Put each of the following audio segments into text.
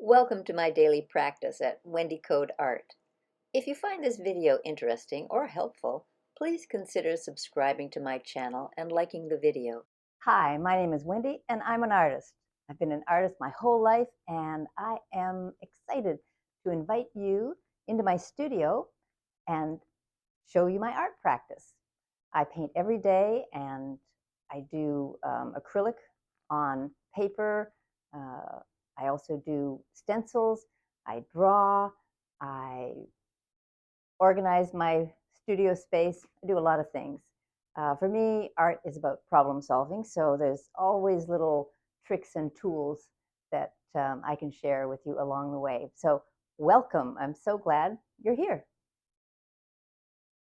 Welcome to my daily practice at Wendy Coad Art. If you find this video interesting or helpful, please consider subscribing to my channel and liking the video. Hi, my name is Wendy and I'm an artist. I've been an artist my whole life and I am excited to invite you into my studio and show you my art practice. I paint every day and I do acrylic on paper. I also do stencils. I draw. I organize my studio space. I do a lot of things. For me, art is about problem solving, so there's always little tricks and tools that I can share with you along the way. So welcome. I'm so glad you're here.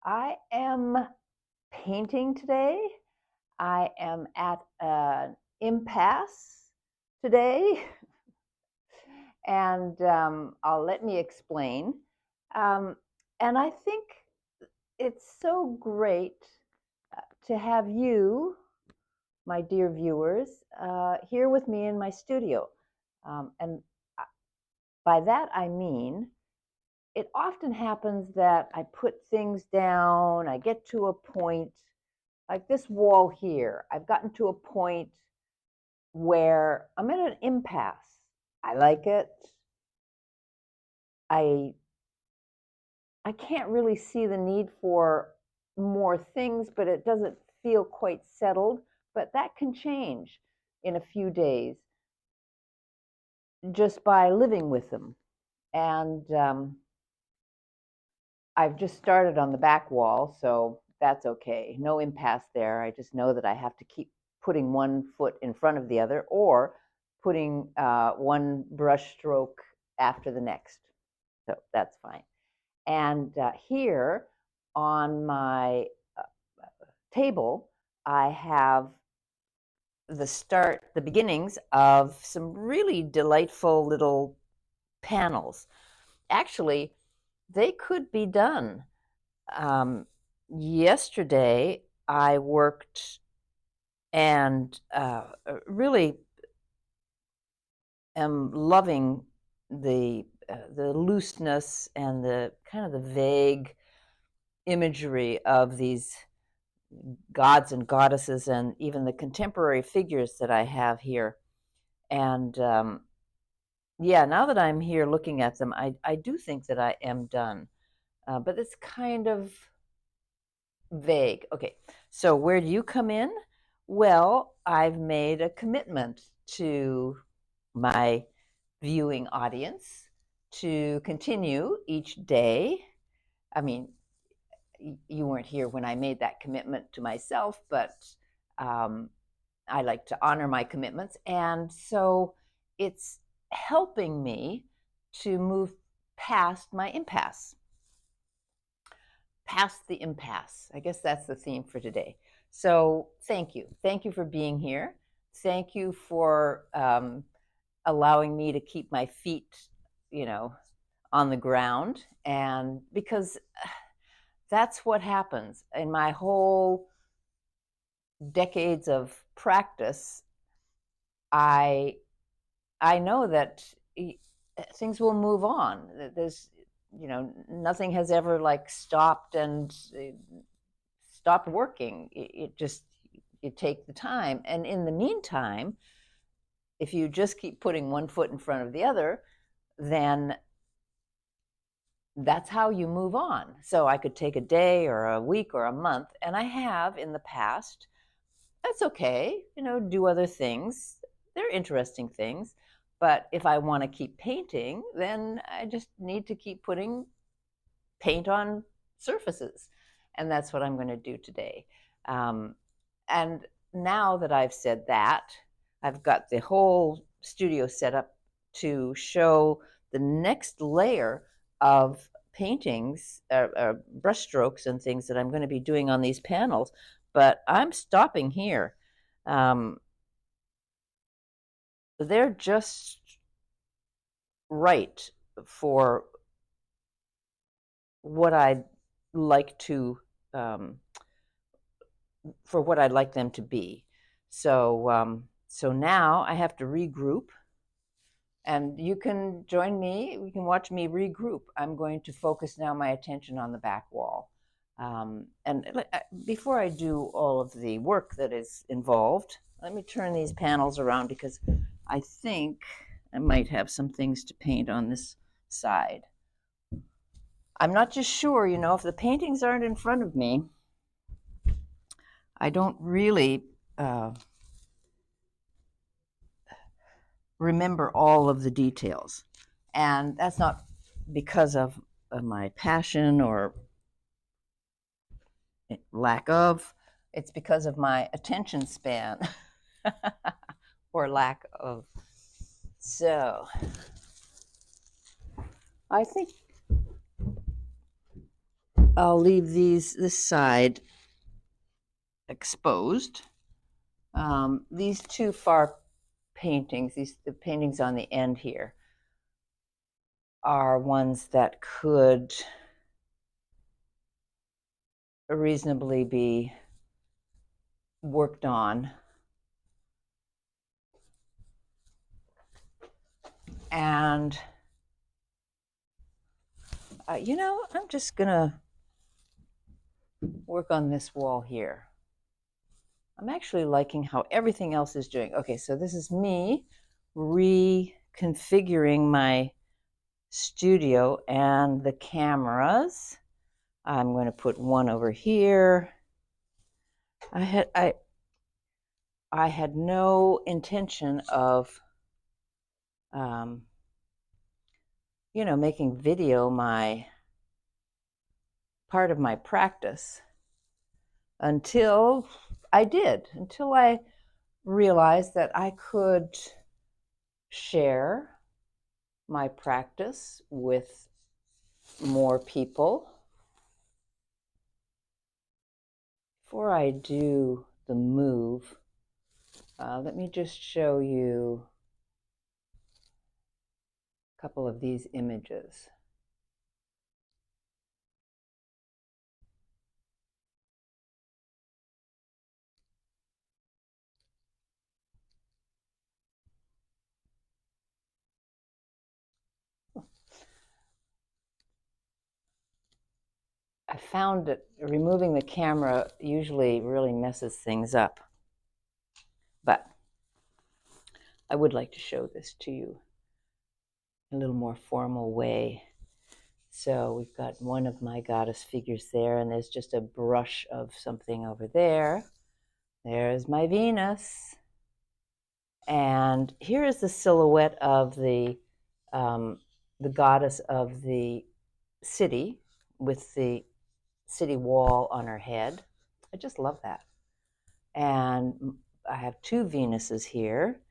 I am painting today. I am at an impasse today, and let me explain. And I think it's so great to have you, my dear viewers, here with me in my studio. And by that I mean, it often happens that I put things down, I get to a point, like this wall here, I've gotten to a point where I'm at an impasse. I like it. I can't really see the need for more things, but it doesn't feel quite settled. But that can change in a few days just by living with them. And I've just started on the back wall, so that's okay. No impasse there. I just know that I have to keep putting one foot in front of the other or putting one brush stroke after the next. So that's fine. And here on my table, I have the beginnings of some really delightful little panels. Actually, they could be done. Yesterday, I worked and really am loving the looseness and the kind of the vague imagery of these gods and goddesses and even the contemporary figures that I have here. And yeah, now that I'm here looking at them, I do think that I am done. But it's kind of vague. Okay, so where do you come in? Well, I've made a commitment to my viewing audience to continue each day. I mean, you weren't here when I made that commitment to myself, but I like to honor my commitments. And so it's helping me to move past my impasse. Past the impasse. I guess that's the theme for today. So thank you. Thank you for being here. Thank you for allowing me to keep my feet, on the ground. And because that's what happens in my whole decades of practice. I know that things will move on. There's, nothing has ever like stopped and stopped working. It just, you take the time. And in the meantime, if you just keep putting one foot in front of the other, then that's how you move on. So I could take a day or a week or a month, and I have in the past. That's okay, do other things. They're interesting things. But if I want to keep painting, then I just need to keep putting paint on surfaces. And that's what I'm going to do today. And now that I've said that, I've got the whole studio set up to show the next layer of paintings, brush strokes and things that I'm going to be doing on these panels. But I'm stopping here. They're just right for what I'd like to, for what I'd like them to be. So, so now I have to regroup And you can join me. You can watch me regroup. I'm going to focus now my attention on the back wall. And before I do all of the work that is involved, let me turn these panels around because I think I might have some things to paint on this side. I'm not just sure, if the paintings aren't in front of me, I don't really remember all of the details. And that's not because of my passion or lack of, it's because of my attention span or lack of. So I think I'll leave this side exposed. These two far paintings, the paintings on the end here, are ones that could reasonably be worked on. And, I'm just going to work on this wall here. I'm actually liking how everything else is doing. Okay, so this is me reconfiguring my studio and the cameras. I'm going to put one over here. I had no intention of making video my part of my practice until I realized that I could share my practice with more people. Before I do the move, let me just show you a couple of these images. I found that removing the camera usually really messes things up. But I would like to show this to you in a little more formal way. So we've got one of my goddess figures there, and there's just a brush of something over there. There's my Venus. And here is the silhouette of the goddess of the city with the city wall on her head. I just love that. And I have two Venuses here.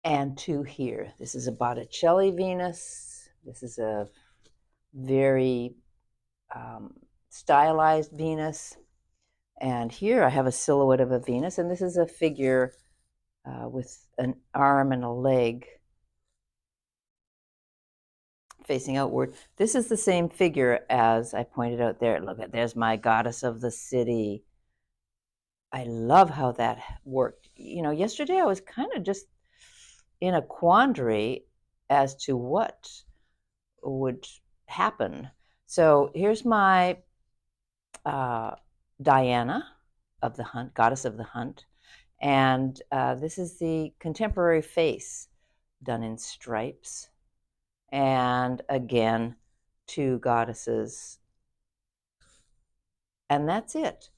And two here. This is a Botticelli Venus. This is a very stylized Venus. And here I have a silhouette of a Venus, and this is a figure with an arm and a leg facing outward. This is the same figure as I pointed out there. Look at, there's my goddess of the city. I love how that worked. Yesterday I was kind of just in a quandary as to what would happen. So here's my Diana of the hunt, goddess of the hunt. And this is the contemporary face done in stripes. And again, two goddesses. And that's it.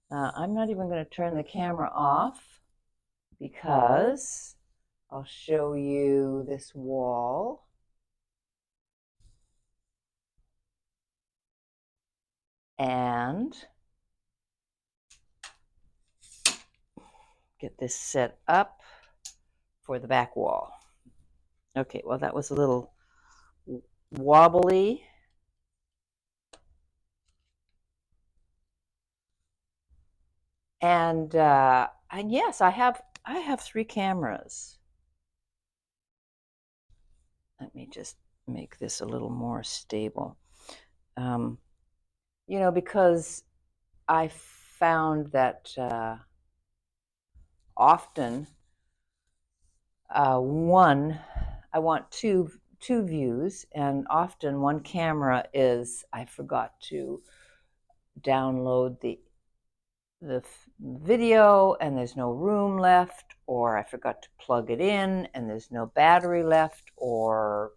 I'm not even going to turn the camera off because I'll show you this wall. And get this set up for the back wall. Okay, well, that was a little wobbly. And yes, I have three cameras. Let me just make this a little more stable. Because I found that often I want two views, and often one camera is, I forgot to download the video and there's no room left, or I forgot to plug it in and there's no battery left, or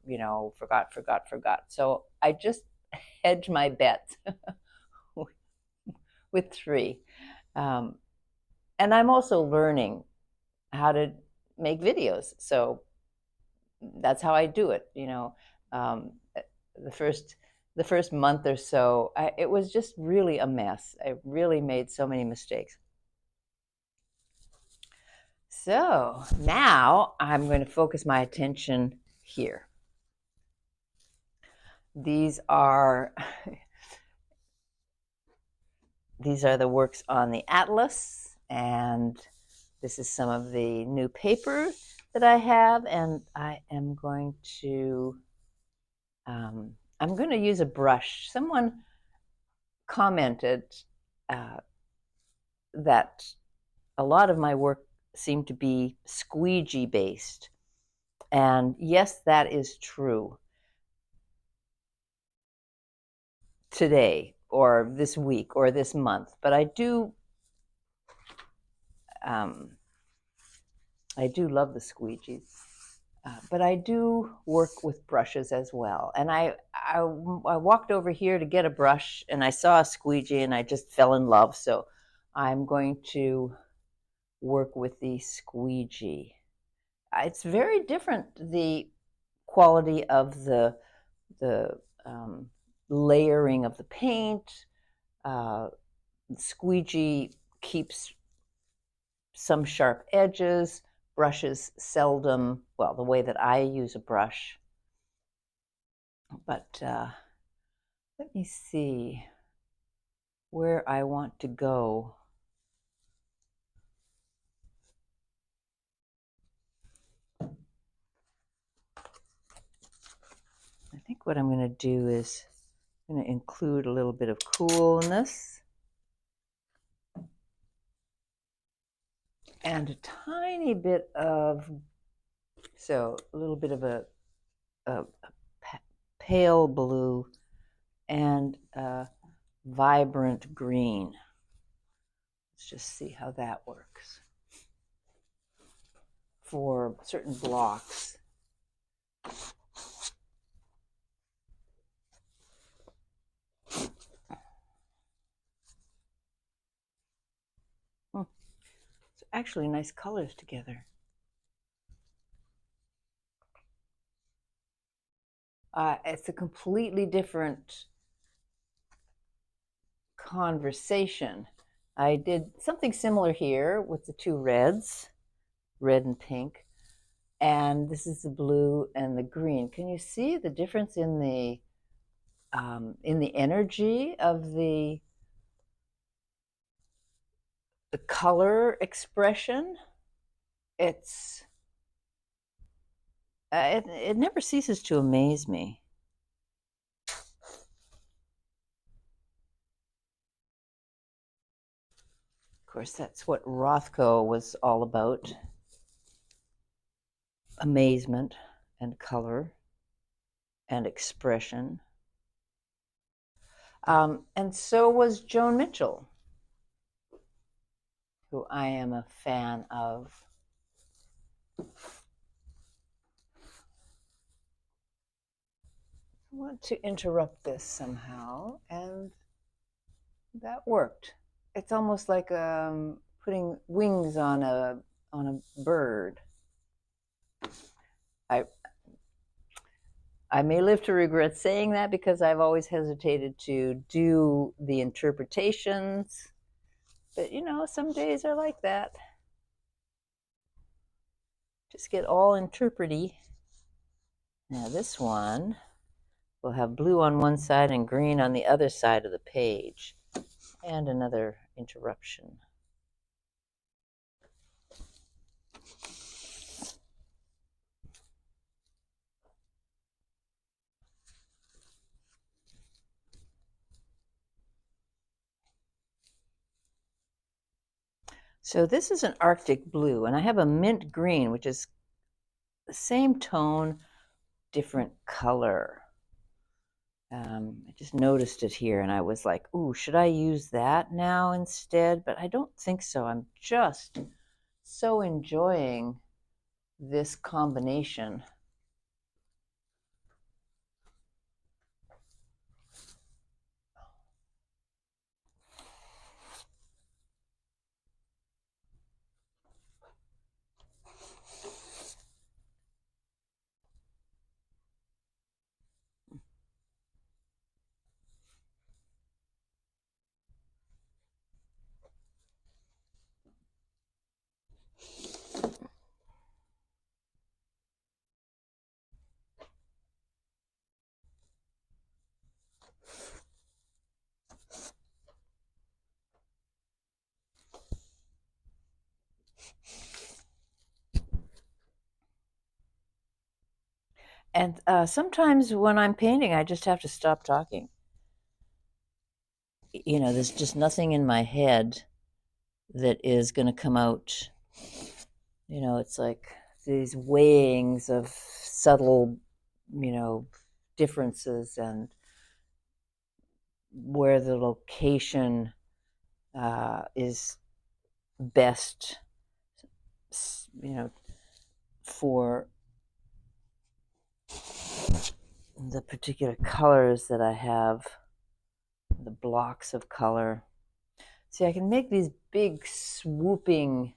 forgot. So I just hedge my bets with three. And I'm also learning how to make videos, so that's how I do it. Um, the first month or so, it was just really a mess. I really made so many mistakes. So now I'm going to focus my attention here. These are the works on the atlas, and this is some of the new paper that I have, and I am going to use a brush. Someone commented that a lot of my work seemed to be squeegee based, and yes, that is true today or this week or this month. But I do love the squeegees. But I do work with brushes as well. And I walked over here to get a brush, and I saw a squeegee, and I just fell in love. So I'm going to work with the squeegee. It's very different, the quality of the layering of the paint. Squeegee keeps some sharp edges. Brushes seldom, well, the way that I use a brush. But let me see where I want to go. I think what I'm going to do is I'm going to include a little bit of coolness and a tiny bit of, a little bit of a pale blue and a vibrant green. Let's just see how that works for certain blocks. It's actually nice colors together. It's a completely different conversation. I did something similar here with the two reds, red and pink, and this is the blue and the green. Can you see the difference in the energy of the color expression? It's it never ceases to amaze me. Of course, that's what Rothko was all about. Amazement and color and expression. And so was Joan Mitchell, who I am a fan of. I want to interrupt this somehow, and that worked. It's almost like putting wings on a bird. I may live to regret saying that, because I've always hesitated to do the interpretations. But some days are like that. Just get all interprety. Now this one will have blue on one side and green on the other side of the page. And another interruption. So this is an Arctic blue, and I have a mint green, which is the same tone, different color. I just noticed it here, and I was like, ooh, should I use that now instead? But I don't think so. I'm just so enjoying this combination. And sometimes when I'm painting, I just have to stop talking. There's just nothing in my head that is going to come out. It's like these weighings of subtle, differences and where the location is best, for the particular colors that I have, the blocks of color. See, I can make these big swooping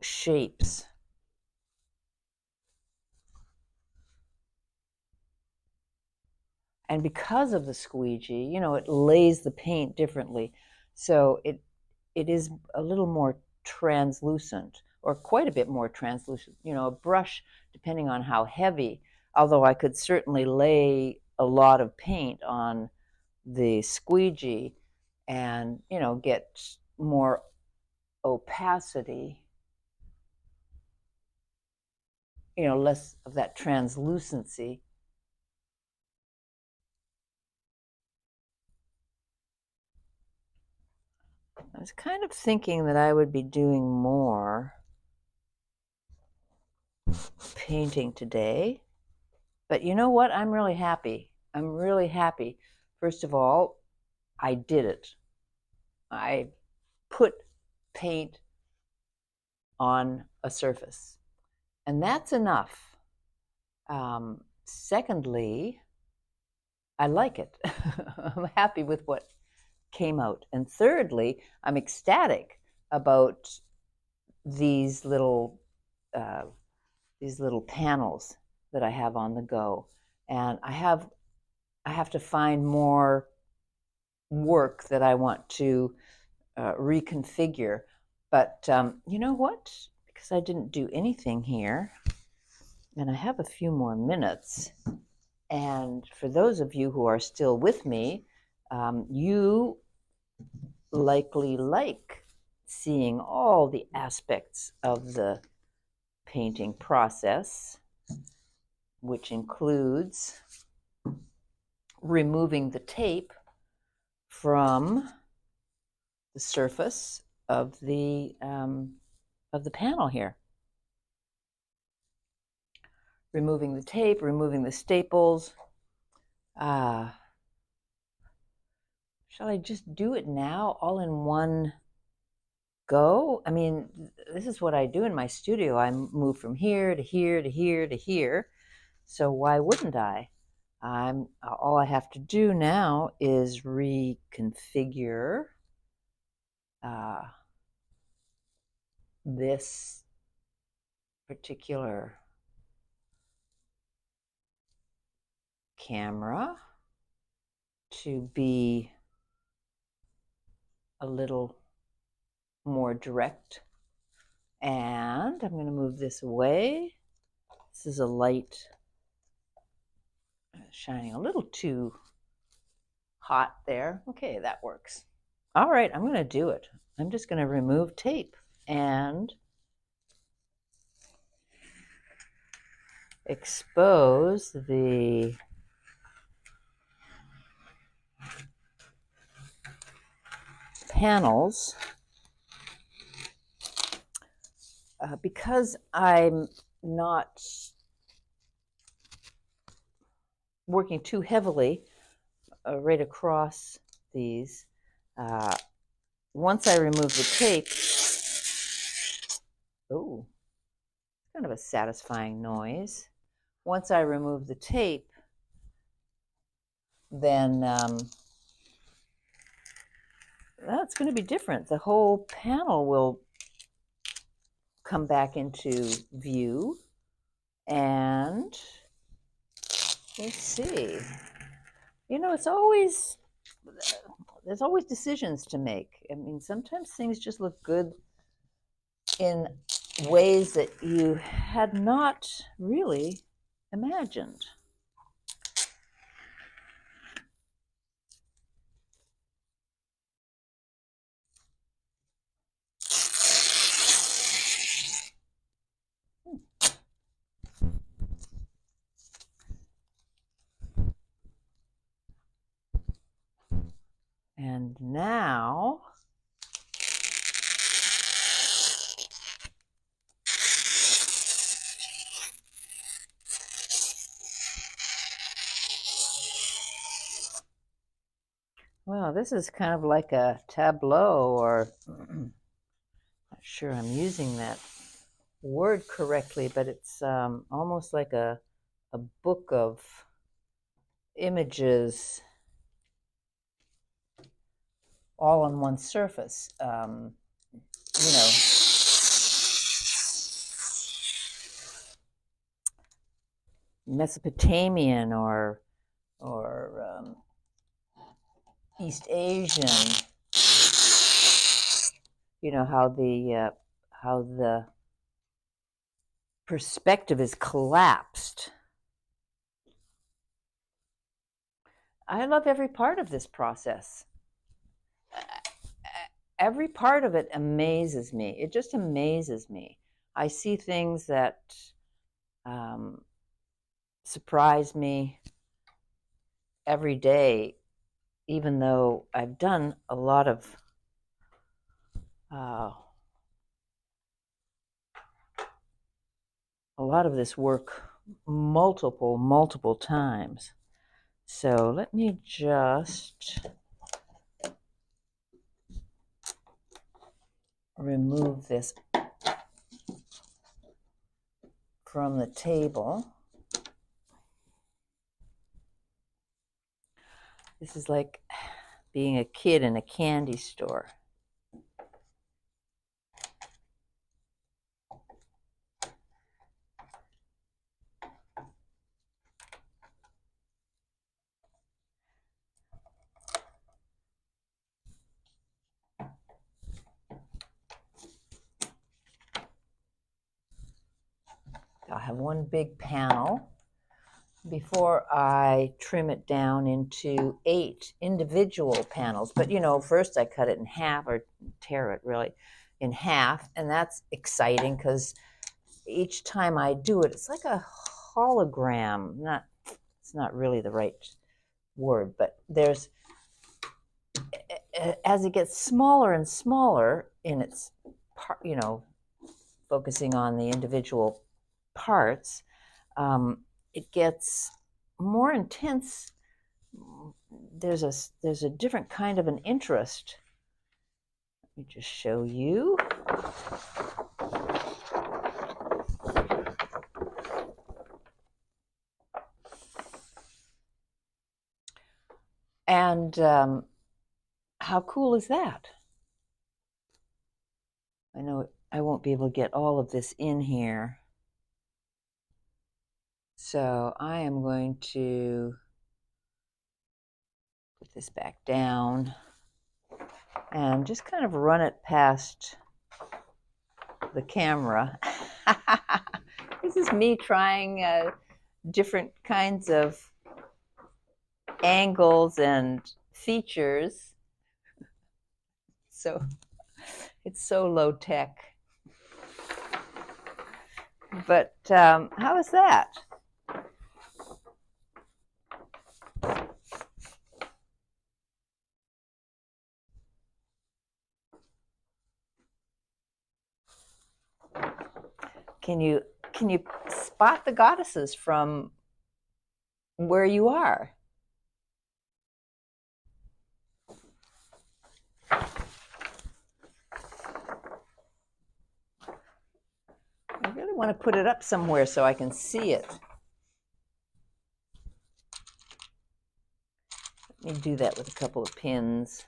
shapes. And because of the squeegee, it lays the paint differently. So it is a little more translucent, or quite a bit more translucent. A brush, depending on how heavy, although I could certainly lay a lot of paint on the squeegee and, get more opacity, less of that translucency. I was kind of thinking that I would be doing more painting today, but you know what? I'm really happy. I'm really happy. First of all, I did it. I put paint on a surface, and that's enough. Secondly, I like it. I'm happy with what came out. And thirdly, I'm ecstatic about these little uh, panels that I have on the go, and I have to find more work that I want to reconfigure. But you know what? Because I didn't do anything here, and I have a few more minutes. And for those of you who are still with me, you likely like seeing all the aspects of the painting process, which includes removing the tape from the surface of the panel here. Removing the tape, removing the staples. Shall I just do it now, all in one go? I mean, this is what I do in my studio. I move from here to here to here to here. So why wouldn't I? All I have to do now is reconfigure this particular camera to be a little more direct. And I'm going to move this away. This is a light shining a little too hot there. Okay, that works. All right, I'm going to do it. I'm just going to remove tape and expose the panels, because I'm not working too heavily right across these, once I remove the tape, oh, kind of a satisfying noise. Once I remove the tape, then that's going to be different. The whole panel will come back into view, and let's see. You know, there's always decisions to make. I mean, sometimes things just look good in ways that you had not really imagined. And now, well, this is kind of like a tableau, or not sure I'm using that word correctly, but it's almost like a book of images all on one surface. You know, Mesopotamian or East Asian. You know how the perspective is collapsed. I love every part of this process. Every part of it amazes me. It just amazes me. I see things that surprise me every day, even though I've done a lot of this work multiple times. So let me just remove this from the table. This is like being a kid in a candy store. I have one big panel before I trim it down into 8 individual panels. But you know, first I cut it in half, or tear it really in half, and that's exciting because each time I do it, it's like a hologram. It's not really the right word, but there's, as it gets smaller and smaller in its part, you know, focusing on the individual parts, it gets more intense. There's a different kind of an interest. Let me just show you. And how cool is that? I know I won't be able to get all of this in here. So I am going to put this back down and just kind of run it past the camera. This is me trying different kinds of angles and features. So it's so low tech. But how is that? Can you spot the goddesses from where you are? I really want to put it up somewhere so I can see it. Let me do that with a couple of pins.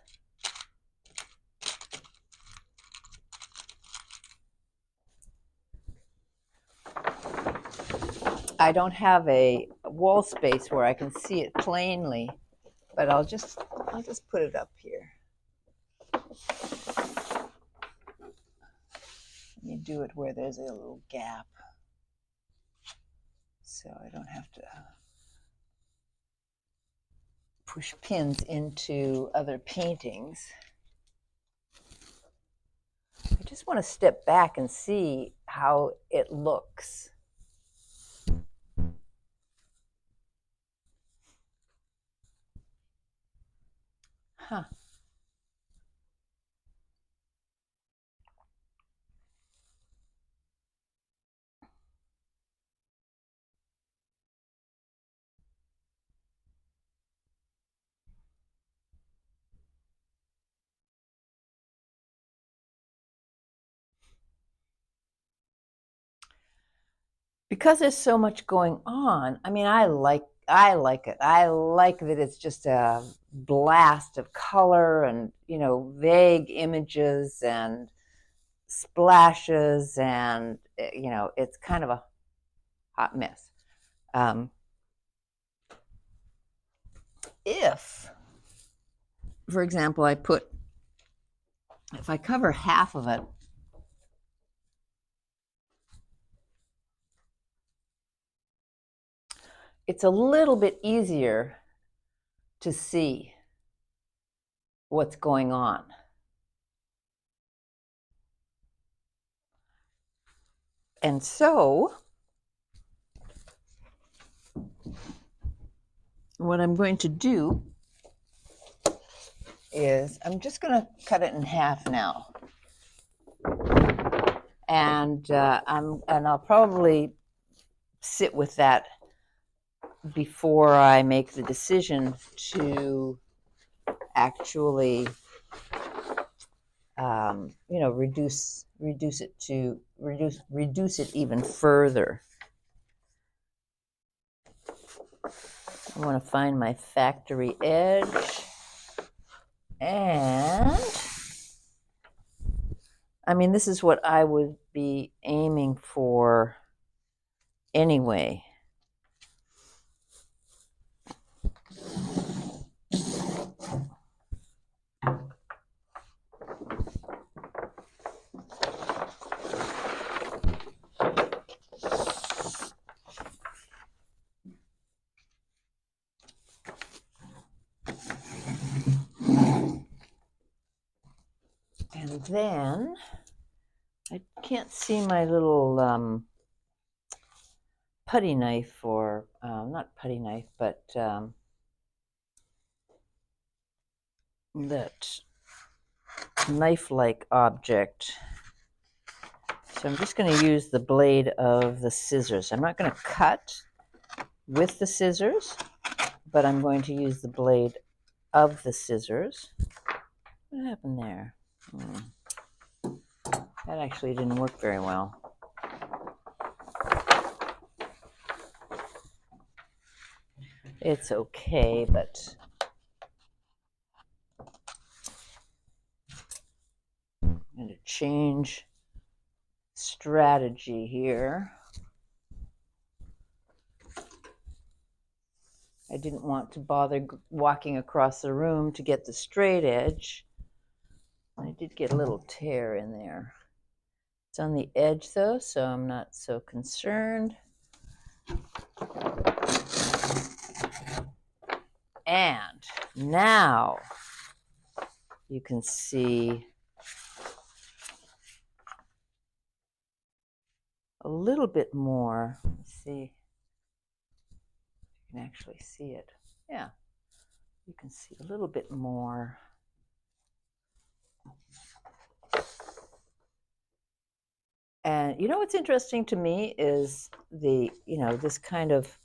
I don't have a wall space where I can see it plainly, but I'll just put it up here. Let me do it where there's a little gap, so I don't have to push pins into other paintings. I just want to step back and see how it looks. Huh. Because there's so much going on, I mean, I like it. I like that it's just a blast of color and, vague images and splashes, and, it's kind of a hot mess. If, for example, if I cover half of it, it's a little bit easier to see what's going on. And so what I'm going to do is I'm just going to cut it in half now. And I'll probably sit with that before I make the decision to actually reduce it even further. I want to find my factory edge, and I mean, this is what I would be aiming for anyway. And then I can't see my little putty knife, or not putty knife, but that knife-like object. So I'm just going to use the blade of the scissors. I'm not going to cut with the scissors, but I'm going to use the blade of the scissors. What happened there? That actually didn't work very well. It's okay, but I'm going to change strategy here. I didn't want to bother walking across the room to get the straight edge. I did get a little tear in there. It's on the edge though, so I'm not so concerned. And now you can see a little bit more. Let's see. You can actually see it. Yeah, you can see a little bit more. And you know what's interesting to me is this kind of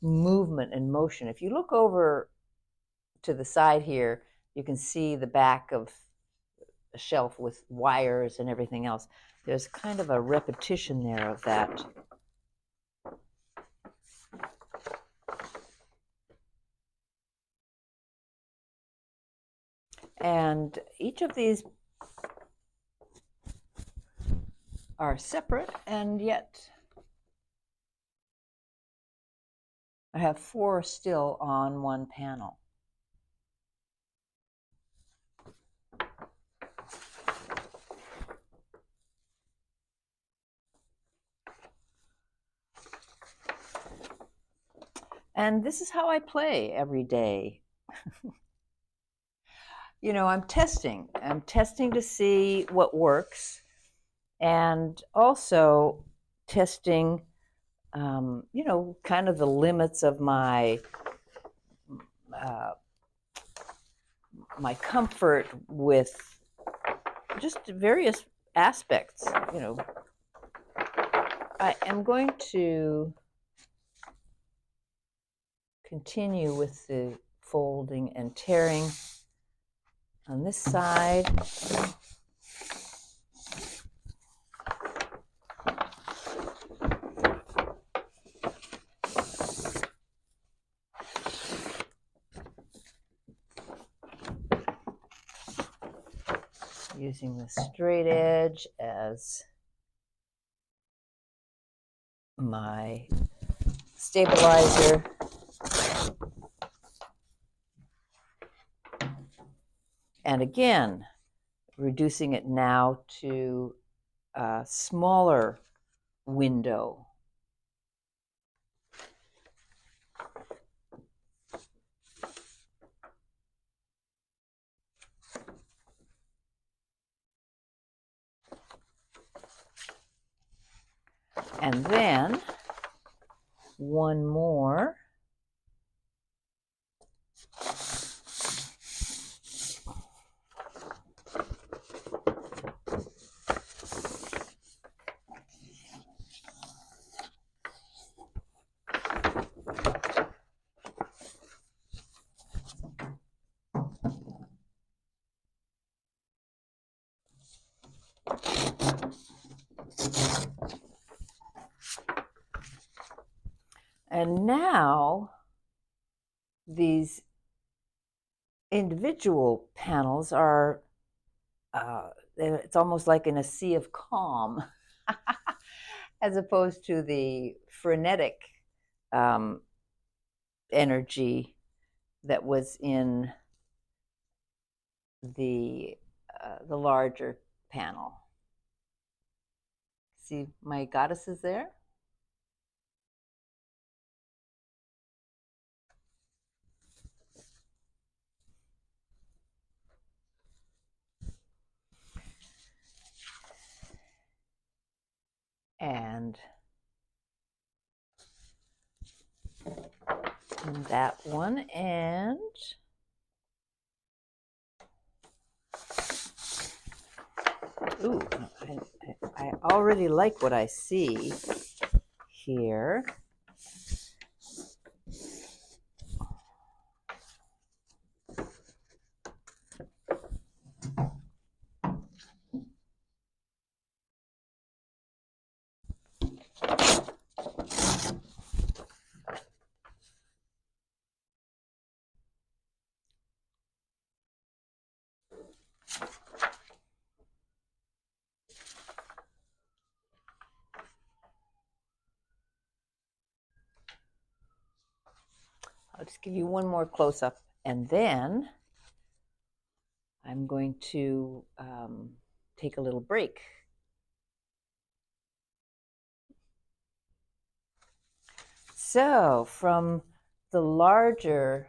movement and motion. If you look over to the side here, you can see the back of a shelf with wires and everything else. There's kind of a repetition there of that. And each of these are separate, and yet I have 4 still on one panel. And this is how I play every day. I'm testing. I'm testing to see what works, and also testing, kind of the limits of my comfort with just various aspects. I am going to continue with the folding and tearing on this side. Using the straight edge as my stabilizer. And again, reducing it now to a smaller window. And then one more. And now these individual panels are, it's almost like in a sea of calm, as opposed to the frenetic energy that was in the larger panel. See my goddesses there? And that one, and ooh, I already like what I see here. I'll just give you one more close-up, and then I'm going to take a little break. So from the larger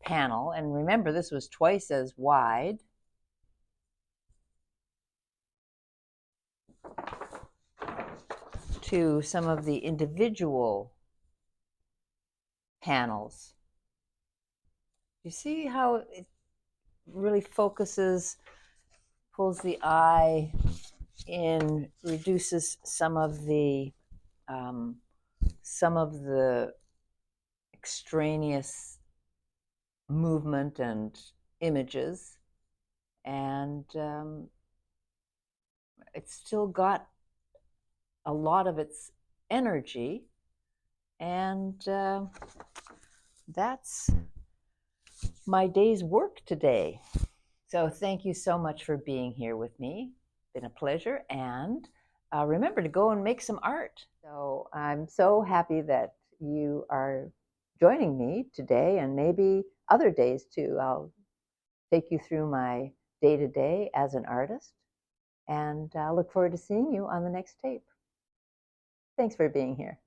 panel, and remember this was twice as wide, to some of the individual panels. You see how it really focuses pulls the eye in, reduces um, some of the extraneous movement and images, and it's still got a lot of its energy, and that's my day's work today. So thank you so much for being here with me. It's been a pleasure, and remember to go and make some art. So I'm so happy that you are joining me today, and maybe other days too. I'll take you through my day-to-day as an artist, and I look forward to seeing you on the next tape. Thanks for being here.